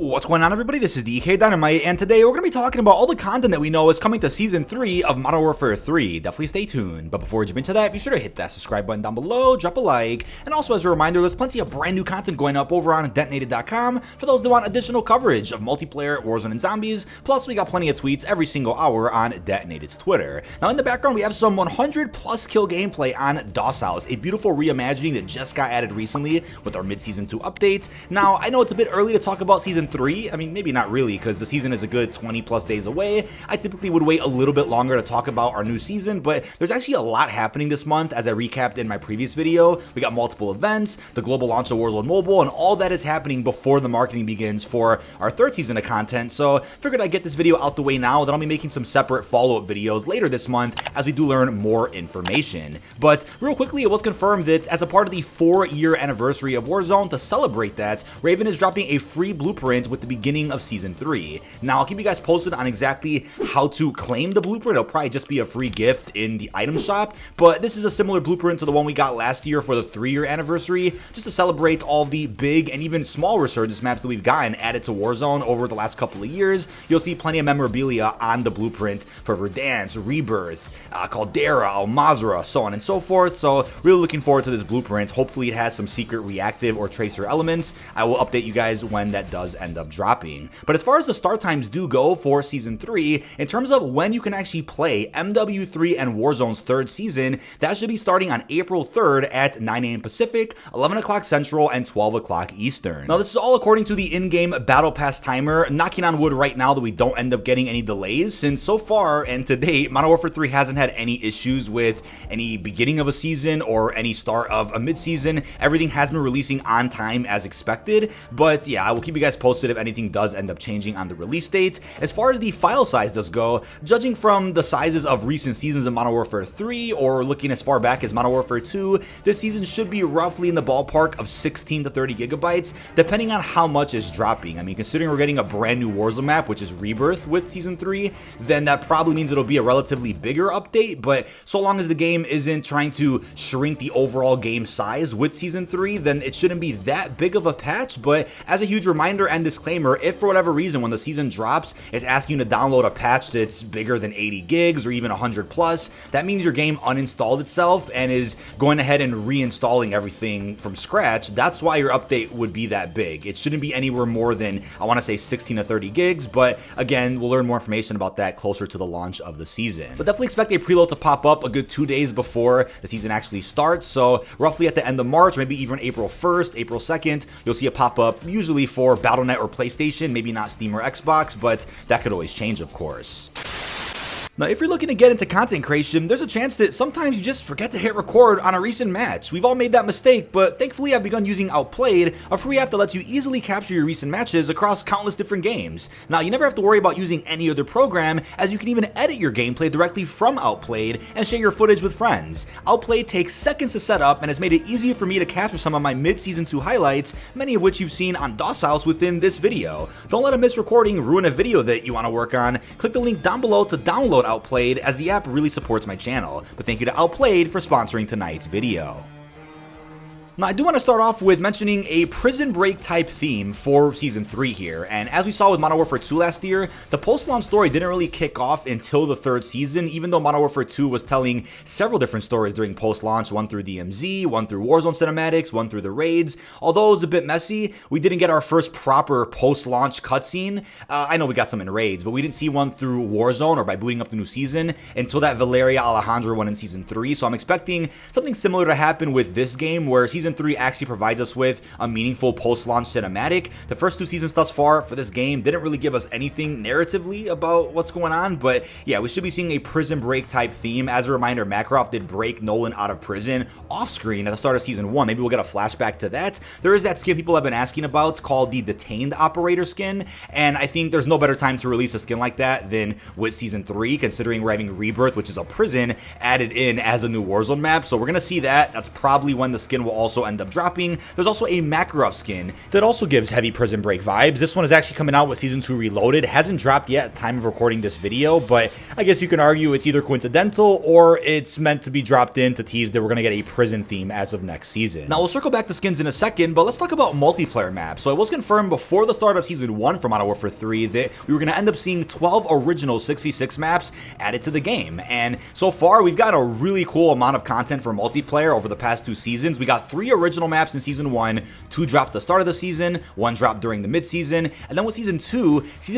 What's going on, everybody? This is dkdynamite, and today we're going to be talking about all the content that we know is coming to Season 3 of Modern Warfare 3. Definitely stay tuned. But before we jump into that, be sure to hit that subscribe button down below, drop a like, and also as a reminder, there's plenty of brand new content going up over on dkdynamite.com for those that want additional coverage of multiplayer, Warzone, and zombies. Plus, we got plenty of tweets every single hour on Detonated's Twitter. Now, in the background, we have some 100+ kill gameplay on DOS House, a beautiful reimagining that just got added recently with our mid-Season 2 update. Now, I know it's a bit early to talk about Season 3. I mean, maybe not really, because the season is a good 20+ days away. I typically would wait a little bit longer to talk about our new season, but there's actually a lot happening this month, as I recapped in my previous video. We got multiple events, the global launch of Warzone Mobile, and all that is happening before the marketing begins for our third season of content. So figured I'd get this video out the way now, then I'll be making some separate follow-up videos later this month as we do learn more information. But real quickly, it was confirmed that as a part of the 4-year anniversary of Warzone, to celebrate that, Raven is dropping a free blueprint with the beginning of Season 3. Now, I'll keep you guys posted on exactly how to claim the blueprint. It'll probably just be a free gift in the item shop, but this is a similar blueprint to the one we got last year for the 3-year anniversary, just to celebrate all the big and even small resurgence maps that we've gotten added to Warzone over the last couple of years. You'll see plenty of memorabilia on the blueprint for Verdansk, Rebirth, Caldera, Al Mazrah, so on and so forth. So really looking forward to this blueprint. Hopefully it has some secret reactive or tracer elements. I will update you guys when that does end up dropping. But as far as the start times do go for Season 3, in terms of when you can actually play MW3 and Warzone's third season, that should be starting on April 3rd at 9 a.m. Pacific, 11 o'clock Central, and 12 o'clock Eastern. Now, this is all according to the in-game Battle Pass timer, knocking on wood right now that we don't end up getting any delays, since so far and to date, Modern Warfare 3 hasn't had any issues with any beginning of a season or any start of a mid-season. Everything has been releasing on time as expected, but yeah, I will keep you guys posted if anything does end up changing on the release date. As far as the file size does go, judging from the sizes of recent seasons of Modern Warfare 3 or looking as far back as Modern Warfare 2, this season should be roughly in the ballpark of 16 to 30 gigabytes, depending on how much is dropping. I mean, considering we're getting a brand new Warzone map, which is Rebirth with Season 3, then that probably means it'll be a relatively bigger update, but so long as the game isn't trying to shrink the overall game size with Season 3, then it shouldn't be that big of a patch. But as a huge reminder and disclaimer, if for whatever reason when the season drops it's asking you to download a patch that's bigger than 80 gigs or even 100+, that means your game uninstalled itself and is going ahead and reinstalling everything from scratch. That's why your update would be that big. It shouldn't be anywhere more than, I want to say, 16 to 30 gigs, but again, we'll learn more information about that closer to the launch of the season. But definitely expect a preload to pop up a good 2 days before the season actually starts, so roughly at the end of March, maybe even April 1st, April 2nd, you'll see a pop up usually for Battle.net or PlayStation, maybe not Steam or Xbox, but that could always change, of course. Now, if you're looking to get into content creation, there's a chance that sometimes you just forget to hit record on a recent match. We've all made that mistake, but thankfully I've begun using Outplayed, a free app that lets you easily capture your recent matches across countless different games. Now, you never have to worry about using any other program, as you can even edit your gameplay directly from Outplayed and share your footage with friends. Outplayed takes seconds to set up and has made it easier for me to capture some of my mid-Season 2 highlights, many of which you've seen on DOS House within this video. Don't let a missed recording ruin a video that you want to work on. Click the link down below to download Outplayed, as the app really supports my channel. But thank you to Outplayed for sponsoring tonight's video. Now, I do want to start off with mentioning a prison break type theme for Season 3 here, and as we saw with Modern Warfare 2 last year, the post-launch story didn't really kick off until the third season, even though Modern Warfare 2 was telling several different stories during post-launch, one through DMZ, one through Warzone cinematics, one through the raids. Although it was a bit messy, we didn't get our first proper post-launch cutscene. I know we got some in raids, but we didn't see one through Warzone or by booting up the new season until that Valeria Alejandra one in Season 3, so I'm expecting something similar to happen with this game, where Season 3 actually provides us with a meaningful post-launch cinematic. The first 2 seasons thus far for this game didn't really give us anything narratively about what's going on, but yeah, we should be seeing a prison break type theme. As a reminder, Makarov did break Nolan out of prison off screen at the start of Season 1. Maybe we'll get a flashback to that. There is that skin people have been asking about called the Detained Operator skin, and I think there's no better time to release a skin like that than with Season 3, considering we're having Rebirth, which is a prison, added in as a new Warzone map. So we're going to see that. That's probably when the skin will also also end up dropping. There's also a Makarov skin that also gives heavy Prison Break vibes. This one is actually coming out with Season 2 Reloaded. Hasn't dropped yet at the time of recording this video, but I guess you can argue it's either coincidental or it's meant to be dropped in to tease that we're going to get a prison theme as of next season. Now, we'll circle back to skins in a second, but let's talk about multiplayer maps. So it was confirmed before the start of Season 1 for Modern Warfare 3 that we were going to end up seeing 12 original 6v6 maps added to the game. And so far, we've got a really cool amount of content for multiplayer over the past 2 seasons. We got 3 original maps in Season 1, 2 dropped at the start of the season, 1 dropped during the mid-season, and then with Season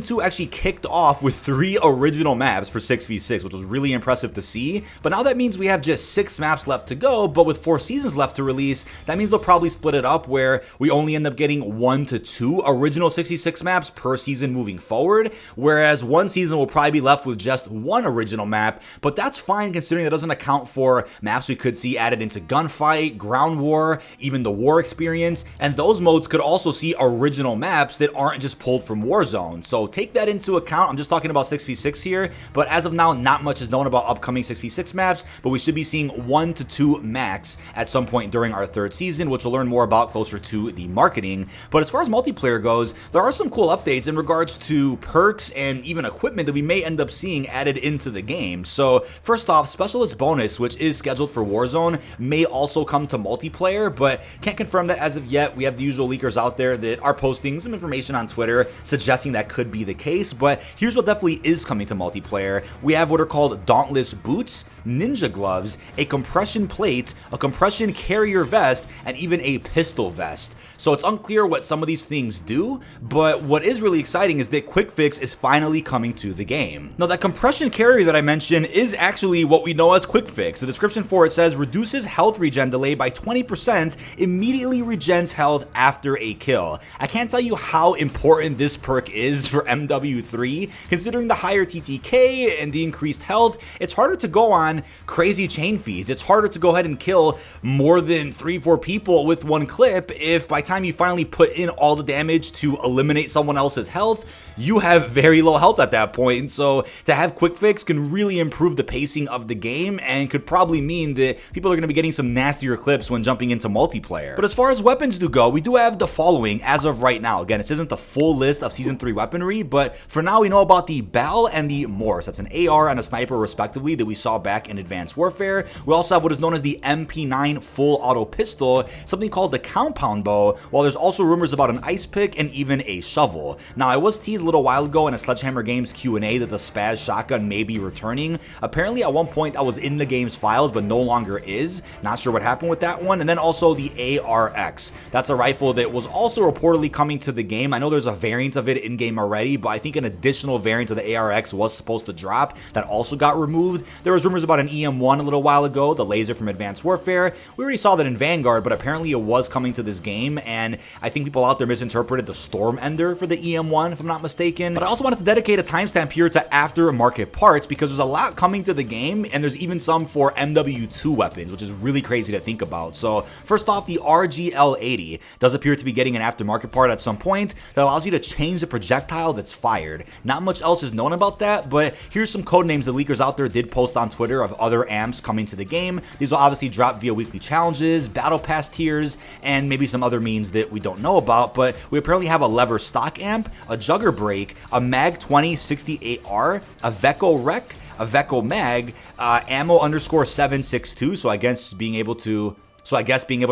2 actually kicked off with 3 original maps for 6v6, which was really impressive to see. But now that means we have just 6 maps left to go, but with 4 seasons left to release, that means they'll probably split it up where we only end up getting 1 to 2 original 66 maps per season moving forward, whereas one season will probably be left with just 1 original map, but that's fine considering that doesn't account for maps we could see added into Gunfight, Ground War, even the War experience, and those modes could also see original maps that aren't just pulled from Warzone. So take that into account. I'm just talking about 6v6 here, but as of now, not much is known about upcoming 6v6 maps, but we should be seeing 1 to 2 max at some point during our 3rd season, which we'll learn more about closer to the marketing. But as far as multiplayer goes, there are some cool updates in regards to perks and even equipment that we may end up seeing added into the game. So first off, Specialist Bonus, which is scheduled for Warzone, may also come to multiplayer, but can't confirm that as of yet. We have the usual leakers out there that are posting some information on Twitter suggesting that could be the case, but here's what definitely is coming to multiplayer. We have what are called Dauntless Boots, Ninja Gloves, a compression plate, a compression carrier vest, and even a pistol vest. So it's unclear what some of these things do, but what is really exciting is that Quick Fix is finally coming to the game. Now, that compression carrier that I mentioned is actually what we know as Quick Fix. The description for it says, reduces health regen delay by 20%, immediately regens health after a kill. I can't tell you how important this perk is for MW3, considering the higher TTK and the increased health. It's harder to go on crazy chain feeds. It's harder to go ahead and kill more than 3-4 people with one clip if by the time you finally put in all the damage to eliminate someone else's health, you have very low health at that point. So to have Quick Fix can really improve the pacing of the game and could probably mean that people are going to be getting some nastier clips when jumping into multiplayer. But as far as weapons do go, we do have the following as of right now. Again, this isn't the full list of Season 3 weaponry, but for now we know about the Bal and the Morse. That's an AR and a sniper respectively that we saw back in Advanced Warfare. We also have what is known as the MP9 full auto pistol, something called the Compound Bow, while there's also rumors about an ice pick and even a shovel. Now, I was teased a little while ago in a Sledgehammer Games Q&A that the Spaz shotgun may be returning. Apparently at one point that was in the game's files but no longer is. Not sure what happened with that one. And then also the ARX. That's a rifle that was also reportedly coming to the game. I know there's a variant of it in game already, but I think an additional variant of the ARX was supposed to drop that also got removed. There was rumors about an EM1 a little while ago, the laser from Advanced Warfare. We already saw that in Vanguard, but apparently it was coming to this game, and I think people out there misinterpreted the Storm Ender for the EM1 if I'm not mistaken. But I also wanted to dedicate a timestamp here to aftermarket parts because there's a lot coming to the game, and there's even some for MW2 weapons, which is really crazy to think about. So first off, the RGL80 does appear to be getting an aftermarket part at some point that allows you to change the projectile that's fired. Not much else is known about that, but here's some code names the leakers out there did post on Twitter of other amps coming to the game. These will obviously drop via weekly challenges, battle pass tiers, and maybe some other means that we don't know about, but we apparently have a lever stock amp, a jugger brake, a Mag 20 68R, a Veco Rec, a Veco Mag, ammo _ 762, so I guess being able to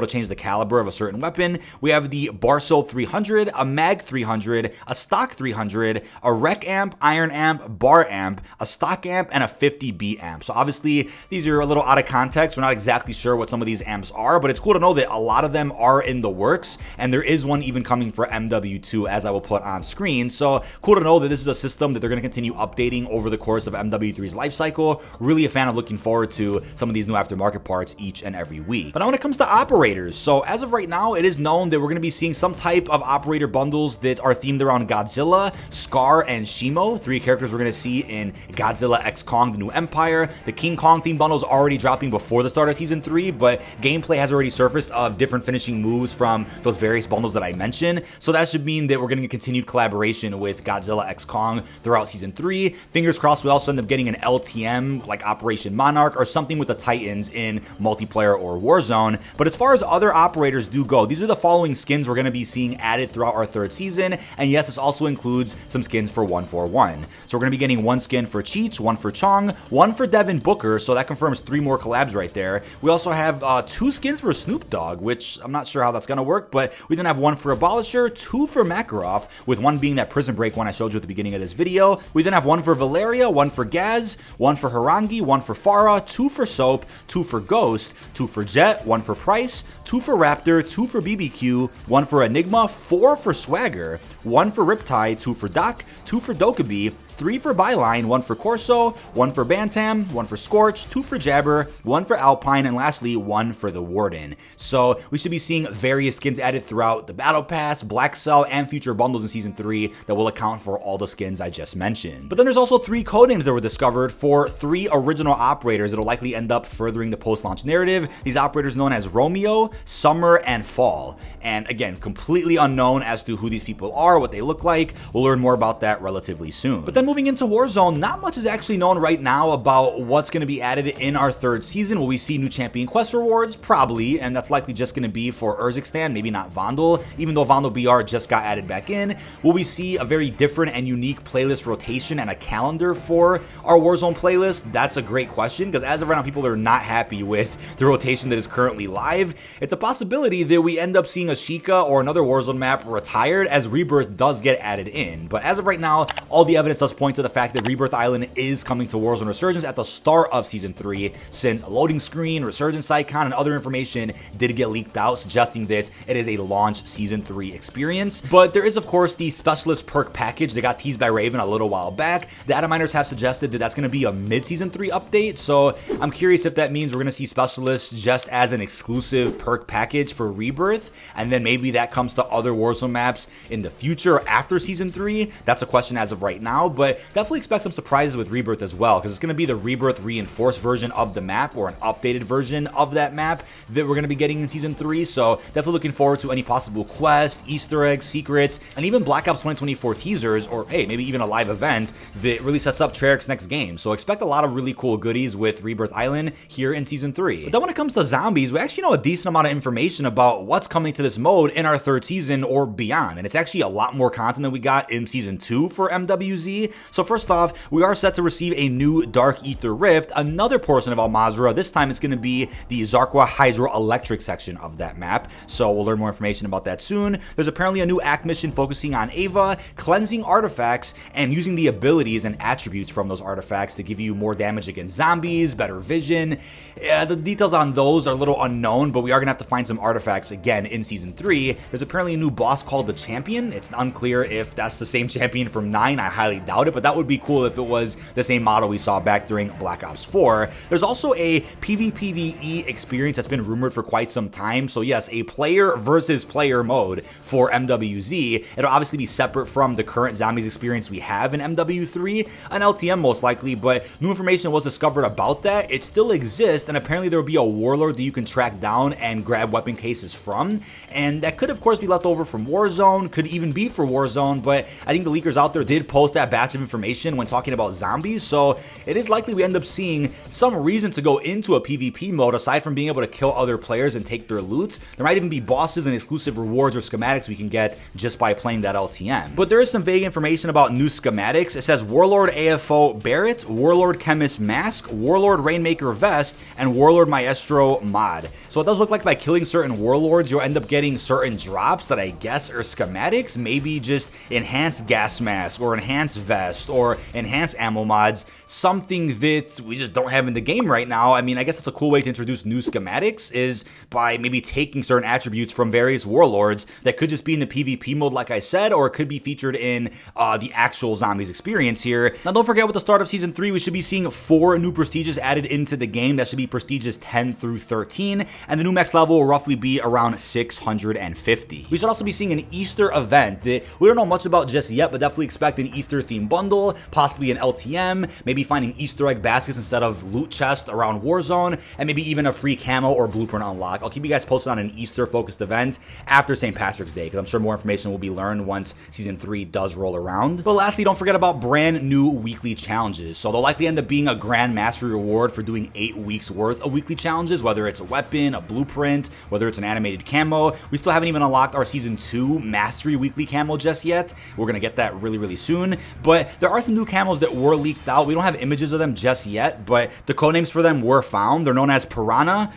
change the caliber of a certain weapon. We have the Barso 300, a Mag 300, a Stock 300, a Rec Amp, Iron Amp, Bar Amp, a Stock Amp, and a 50B Amp. So obviously, these are a little out of context. We're not exactly sure what some of these amps are, but it's cool to know that a lot of them are in the works, and there is one even coming for MW2, as I will put on screen. So cool to know that this is a system that they're going to continue updating over the course of MW3's life cycle. Really a fan of looking forward to some of these new aftermarket parts each and every week. But now when it comes to operators, so as of right now, it is known that we're going to be seeing some type of operator bundles that are themed around Godzilla, Scar, and Shimo, 3 characters we're going to see in Godzilla x Kong: The New Empire. The King Kong theme bundle is already dropping before the start of Season 3, but gameplay has already surfaced of different finishing moves from those various bundles that I mentioned, so that should mean that we're going to get continued collaboration with Godzilla x Kong throughout Season 3. Fingers crossed we also end up getting an LTM like Operation Monarch or something with the Titans in multiplayer or Warzone. Warzone. But as far as other operators do go, these are the following skins we're going to be seeing added throughout our third season. And yes, this also includes some skins for 141. So we're going to be getting one skin for Cheech, one for Chong, one for Devin Booker. So that confirms 3 more collabs right there. We also have 2 skins for Snoop Dogg, which I'm not sure how that's going to work, but we then have one for Abolisher, 2 for Makarov, with one being that Prison Break one I showed you at the beginning of this video. We then have one for Valeria, one for Gaz, one for Harangi, one for Farah, 2 for Soap, 2 for Ghost, 2 for Jet, 1 for Price, 2 for Raptor, 2 for BBQ, 1 for Enigma, 4 for Swagger, 1 for Riptide, 2 for Doc, 2 for Dokkaebi, 3 for Byline, 1 for Corso, 1 for Bantam, 1 for Scorch, 2 for Jabber, 1 for Alpine, and lastly, 1 for the Warden. So we should be seeing various skins added throughout the Battle Pass, Black Cell, and future bundles in Season 3 that will account for all the skins I just mentioned. But then there's also 3 codenames that were discovered for 3 original operators that will likely end up furthering the post-launch narrative. These operators known as Romeo, Summer, and Fall. And again, completely unknown as to who these people are, what they look like. We'll learn more about that relatively soon. But then moving into Warzone, not much is actually known right now about what's going to be added in our third season. Will we see new champion quest rewards? Probably, and that's likely just going to be for Urzikstan, maybe not Vandal, even though Vandal BR just got added back in. Will we see a very different and unique playlist rotation and a calendar for our Warzone playlist? That's a great question, because as of right now, people are not happy with the rotation that is currently live. It's a possibility that we end up seeing a Sheikah or another Warzone map retired as Rebirth does get added in. But as of right now, all the evidence does point to the fact that Rebirth Island is coming to Warzone Resurgence at the start of Season 3, since a loading screen, Resurgence icon, and other information did get leaked out, suggesting that it is a launch Season 3 experience. But there is, of course, the Specialist perk package that got teased by Raven a little while back. The data miners have suggested that that's going to be a mid-Season 3 update, so I'm curious if that means we're going to see Specialists just as an exclusive perk package for Rebirth, and then maybe that comes to other Warzone maps in the future after Season 3. That's a question as of right now, but definitely expect some surprises with Rebirth as well, because it's going to be the Rebirth reinforced version of the map, or an updated version of that map that we're going to be getting in Season 3, so definitely looking forward to any possible quest, Easter eggs, secrets, and even Black Ops 2024 teasers, or hey, maybe even a live event that really sets up Treyarch's next game. So expect a lot of really cool goodies with Rebirth Island here in Season 3. But then when it comes to zombies, we actually know a decent amount of information about what's coming to this mode in our third season or beyond, and it's actually a lot more content than we got in Season 2 for MWZ. So first off, we are set to receive a new Dark Ether Rift, another portion of Al Mazrah. This time it's going to be the Zarqwa Hydroelectric section of that map, so we'll learn more information about that soon. There's apparently a new ACT mission focusing on Ava, cleansing artifacts, and using the abilities and attributes from those artifacts to give you more damage against zombies, better vision. The details on those are a little unknown, but we are going to have to find some artifacts again in Season 3. There's apparently a new boss called the Champion. It's unclear if that's the same champion from 9. I highly doubt it, but that would be cool if it was the same model we saw back during Black Ops 4. There's also a PvPvE experience that's been rumored for quite some time. So yes, a player versus player mode for MWZ. It'll obviously be separate from the current zombies experience we have in MW3, an LTM most likely, but new information was discovered about that. It still exists, and apparently there will be a warlord that you can track down and grab weapon cases from, and that could of course be left over from Warzone, could even be for Warzone, but I think the leakers out there did post that batch of information when talking about zombies, so it is likely we end up seeing some reason to go into a PvP mode aside from being able to kill other players and take their loot. There might even be bosses and exclusive rewards or schematics we can get just by playing that LTM. But there is some vague information about new schematics. It says Warlord AFO Barrett, Warlord Chemist Mask, Warlord Rainmaker Vest, and Warlord Maestro Mod. So it does look like by killing certain warlords, you'll end up getting certain drops that I guess are schematics, maybe just enhanced gas mask or enhanced vest or enhanced ammo mods, something that we just don't have in the game right now. I mean, I guess it's a cool way to introduce new schematics is by maybe taking certain attributes from various warlords that could just be in the PvP mode like I said, or it could be featured in the actual zombies experience here. Now don't forget, with the start of Season 3, we should be seeing 4 new prestiges added into the game. That should be prestiges 10 through 13, and the new max level will roughly be around 650. We should also be seeing an Easter event that we don't know much about just yet, but definitely expect an Easter themed bundle, possibly an LTM, maybe finding Easter egg baskets instead of loot chests around Warzone, and maybe even a free camo or blueprint unlock. I'll keep you guys posted on an Easter focused event after St. Patrick's Day, because I'm sure more information will be learned once Season 3 does roll around. But lastly, don't forget about brand new weekly challenges. So they'll likely end up being a Grand Mastery reward for doing 8 weeks worth of weekly challenges, whether it's a weapon, a blueprint, whether it's an animated camo. We still haven't even unlocked our Season 2 Mastery Weekly camo just yet. We're going to get that really, really soon. But there are some new camos that were leaked out. We don't have images of them just yet, but the codenames for them were found. They're known as Piranha,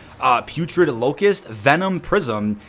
Putrid Locust, Venom Prism,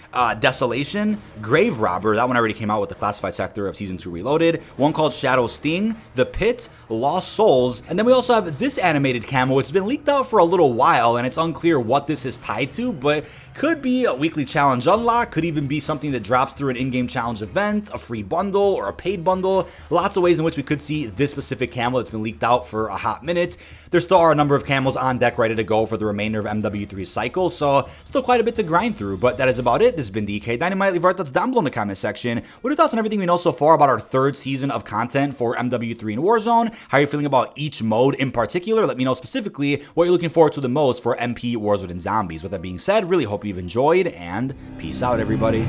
Desolation, Grave Robber. That one already came out with the classified sector of Season 2 Reloaded. One called Shadow Sting, The Pit, Lost Souls, and then we also have this animated camo, which has been leaked out for a little while, and it's unclear what this is tied to, but could be a weekly challenge unlock, could even be something that drops through an in-game challenge event, a free bundle, or a paid bundle. Lots of ways in which we could see this specific camo that's been leaked out for a hot minute. There still are a number of camos on deck ready to go for the remainder of MW3's cycle, so still quite a bit to grind through, but that is about it. This has been dkdynamite. Leave our thoughts down below in the comment section. What are your thoughts on everything we know so far about our third season of content for MW3 and Warzone? How are you feeling about each mode in particular? Let me know specifically what you're looking forward to the most for MP, Warzone, and Zombies. With that being said, really hope you've enjoyed, and peace out, everybody.